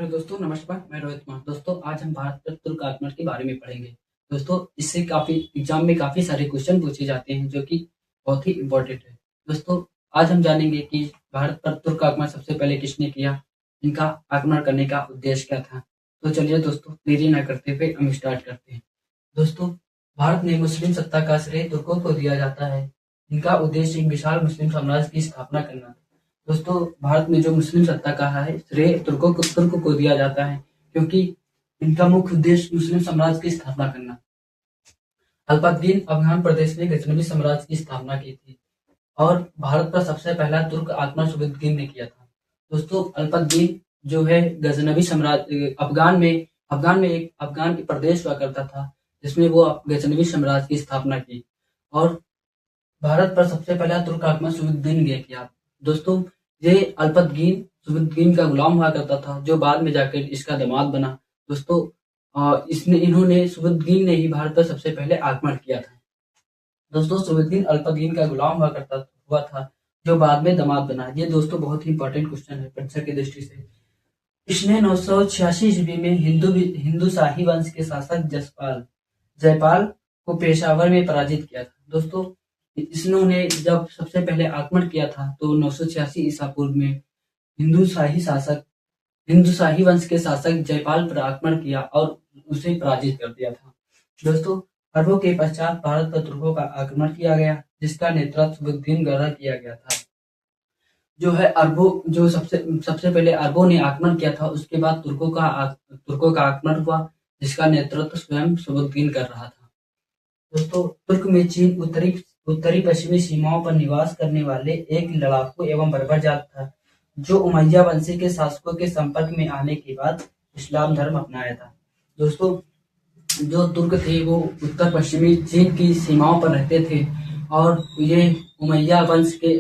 Hello दोस्तों, नमस्कार। मैं रोहित कुमार। दोस्तों, आज हम भारत पर तुर्क आक्रमण के बारे में पढ़ेंगे। दोस्तों, इससे काफ़ी एग्जाम में काफ़ी सारे क्वेश्चन पूछे जाते हैं जो कि बहुत ही इम्पोर्टेंट है। दोस्तों, आज हम जानेंगे कि भारत पर तुर्क आक्रमण सबसे पहले किसने किया, इनका आक्रमण करने का उद्देश्य क्या था। तो चलिए दोस्तों, देरी न करते हुए हम स्टार्ट करते हैं। दोस्तों, भारत में मुस्लिम सत्ता का श्रेय तुर्कों को दिया जाता है। इनका उद्देश्य एक विशाल मुस्लिम साम्राज्य की स्थापना करना था। दोस्तों, भारत में जो मुस्लिम सत्ता का है श्रेय तुर्क को दिया जाता है, क्योंकि इनका मुख्य उद्देश्य मुस्लिम साम्राज्य की स्थापना करना। अल्पादीन अफगान प्रदेश में गजनवी साम्राज्य की स्थापना की थी और भारत पर सबसे पहला तुर्क आक्रमण सुबुद्दीन ने किया था। दोस्तों, अल्पादीन जो है गजनवी साम्राज्य अफगान में एक अफगान की प्रदेश हुआ करता था, जिसमें वो गजनवी साम्राज्य की स्थापना की और भारत पर सबसे पहला तुर्क आक्रमण सुबुद्दीन ने किया। दोस्तों, ये अल्पतगीन सुबुद्दीन का गुलाम हुआ करता था, जो बाद में जाकर इसका दामाद बना। दोस्तों, इन्होंने सुबुद्दीन ने ही भारत पर सबसे पहले आक्रमण किया था। दोस्तों, सुबुद्दीन अल्पतगीन का गुलाम हुआ था, जो बाद में दामाद बना। ये दोस्तों बहुत ही इंपॉर्टेंट क्वेश्चन है परीक्षा की दृष्टि से। इसने 986 ईस्वी में हिंदू शाही वंश के शासक जयपाल को पेशावर में पराजित किया था। दोस्तों, इन्होंने जब सबसे पहले आक्रमण किया था तो 986 ईसा पूर्व में हिंदू शाही वंश के शासक जयपाल पर आक्रमण किया और उसे पराजित कर दिया था। दोस्तों, अरबों के पश्चात भारत पर तुर्कों का आक्रमण किया गया, जिसका नेतृत्व सुबुद्दीन द्वारा किया गया था। जो है अरबों जो सबसे पहले अरबों ने आक्रमण किया था, उसके बाद तुर्कों का आक्रमण हुआ, जिसका नेतृत्व स्वयं सुबुद्दीन कर रहा था। दोस्तों, तुर्क में चीन उत्तरी पश्चिमी सीमाओं पर निवास करने वाले एक लड़ाकू एवं बर्बर जात था, जो उमैया वंशी के शासकों के संपर्क में आने के बाद इस्लाम धर्म अपनाया था। दोस्तों, जो तुर्क थे वो उत्तर पश्चिमी चीन की सीमाओं पर रहते थे और ये उमैया वंश के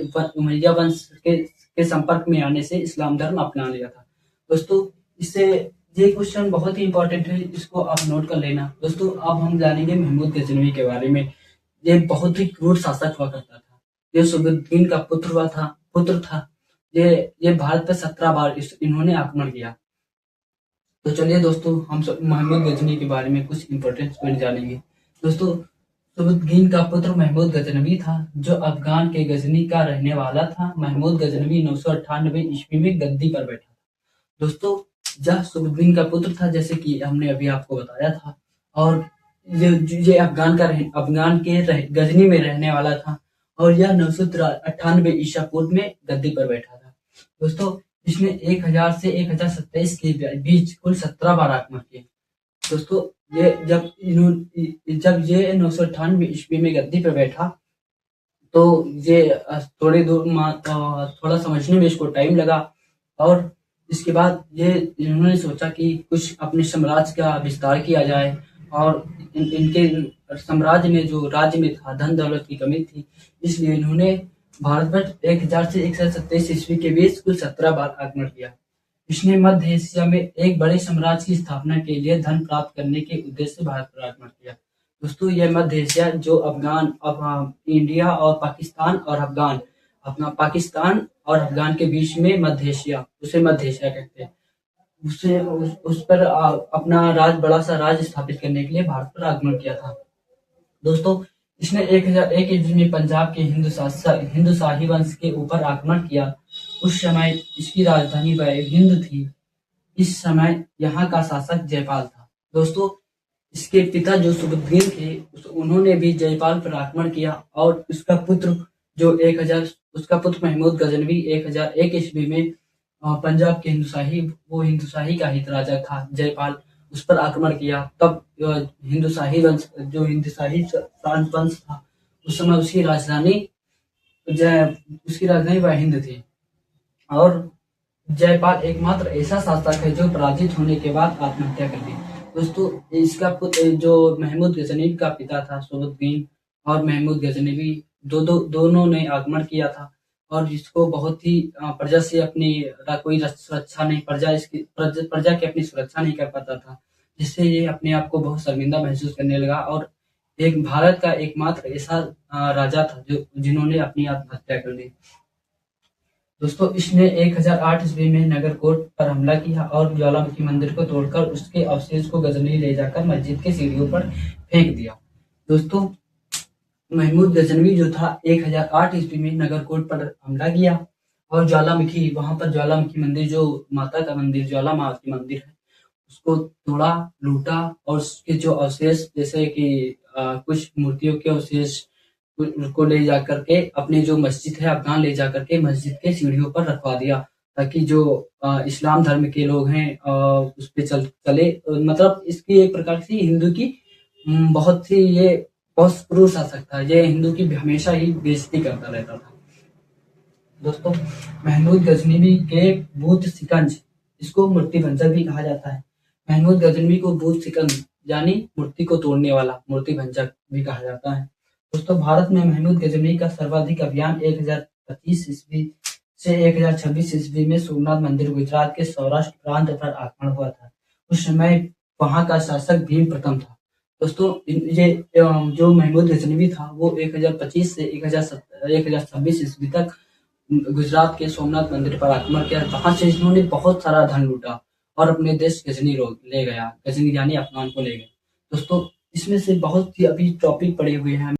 संपर्क में आने से इस्लाम धर्म अपना लिया था। दोस्तों, इससे ये क्वेश्चन बहुत ही इंपॉर्टेंट है, इसको आप नोट कर लेना। दोस्तों, अब हम जानेंगे महमूद गजनवी के बारे में। ये बहुत ही क्रूर शासक हुआ करता था। ये सुबुद्दीन का पुत्र था। ये भारत पर 17 बार इन्होंने आक्रमण किया। तो चलिए दोस्तों, हम महमूद गजनवी के बारे में कुछ इंपॉर्टेंट पॉइंट जानेंगे। दोस्तों, सुबुद्दीन का पुत्र महमूद गजनवी था, जो अफगान के गजनी का रहने वाला था। महमूद गजनवी 998 ईस्वी में गद्दी पर बैठा था। दोस्तों, यह सुबुद्दीन का पुत्र था, जैसे कि हमने अभी आपको बताया था, और ये अफगान के गजनी में रहने वाला था और यह 998 ईसा पूर्व में गद्दी पर बैठा था। दोस्तों, इसने 1000 से 1027 के बीच कुल 17 बार आक्रमण किए। दोस्तों, जब ये 998 ईस्वी में गद्दी पर बैठा तो ये थोड़ा समझने में इसको टाइम लगा और इसके बाद इन्होंने सोचा कि कुछ अपने साम्राज्य का विस्तार किया जाए और इनके साम्राज्य में जो राज्य में था धन दौलत की कमी थी, इसलिए इन्होंने भारत पर 1000 से 127 ईस्वी के बीच कुल 17 बार आक्रमण किया। इसने मध्य एशिया में एक बड़े साम्राज्य की स्थापना के लिए धन प्राप्त करने के उद्देश्य से भारत पर आक्रमण किया। दोस्तों, यह मध्य एशिया जो इंडिया और पाकिस्तान और अफगान के बीच में मध्य एशिया, उसे मध्य एशिया कहते हैं। उस पर अपना बड़ा सा राज्य स्थापित करने के लिए भारत पर आक्रमण किया था। दोस्तों, इसने 1001 ईस्वी में पंजाब के हिंदू शाही वंश के ऊपर आक्रमण किया। उस समय इसकी राजधानी हिंद थी। इस समय यहाँ का शासक जयपाल था। दोस्तों, इसके पिता जो सुबुद्दीन थे, उन्होंने भी जयपाल पर आक्रमण किया और उसका पुत्र महमूद गजनवी 1001 ईस्वी में पंजाब के हिंदू शाही का हित राजा था जयपाल, उस पर आक्रमण किया। तब हिंदू शाही वंश था, उस समय उसकी राजधानी हिंद थी और जयपाल एकमात्र ऐसा शासक है जो पराजित होने के बाद आत्महत्या कर ली। दोस्तों, इसका पुत्र जो महमूद गजनवी का पिता था सुबुद्दीन और महमूद गजनवी दोनों ने आक्रमण किया था और इसको बहुत ही प्रजा से अपनी कोई सुरक्षा नहीं, प्रजा की अपनी सुरक्षा नहीं कर पाता था, जिससे ये अपने आप को बहुत शर्मिंदा महसूस करने लगा और एक भारत का एकमात्र ऐसा राजा था जिन्होंने अपनी आत्महत्या कर ली। दोस्तों इसने 1008 ईस्वी में नगरकोट पर हमला किया और ज्वालामुखी मंदिर को तोड़कर उसके अवशेष को गजनी ले जाकर मस्जिद के सीढ़ियों पर फेंक दिया। दोस्तों महमूद गजनवी जो था 1008 ईस्वी में नगरकोट पर हमला किया और ज्वालामुखी वहां पर ज्वालामुखी मंदिर जो माता का मंदिर ज्वाला माँ की मंदिर है उसको तोड़ा, लूटा और उसके जो अवशेष जैसे कि कुछ मूर्तियों के अवशेष को ले जा करके अपने जो मस्जिद है अफगान ले जा करके मस्जिद के सीढ़ियों पर रखवा दिया ताकि जो इस्लाम धर्म के लोग हैं उस पे चले। मतलब इसकी एक प्रकार से हिंदू की बहुत सी ये बहुत क्रूर शासक था। ये हिंदू की हमेशा ही बेइज्जती करता रहता था। दोस्तों महमूद गजनवी के बूथ सिकंज इसको मूर्ति भंजक भी कहा जाता है। महमूद गजनवी को बूथ सिकंज यानी मूर्ति को तोड़ने वाला मूर्ति भंजक भी कहा जाता है। दोस्तों भारत में महमूद गजनवी का सर्वाधिक अभियान 1025 ईस्वी से 1026 ईस्वी में सोमनाथ मंदिर गुजरात के सौराष्ट्र प्रांत पर आक्रमण हुआ था। उस समय वहां का शासक भीम प्रथम था। दोस्तों ये जो महमूद गजनवी था वो 1025 से 1026 ईस्वी तक गुजरात के सोमनाथ मंदिर पर आक्रमण किया। वहां से इन्होंने बहुत सारा धन लूटा और अपने देश गजनी ले गया। गजनी यानी अफगान को ले गए। दोस्तों इसमें से बहुत सी अभी टॉपिक पड़े हुए हैं।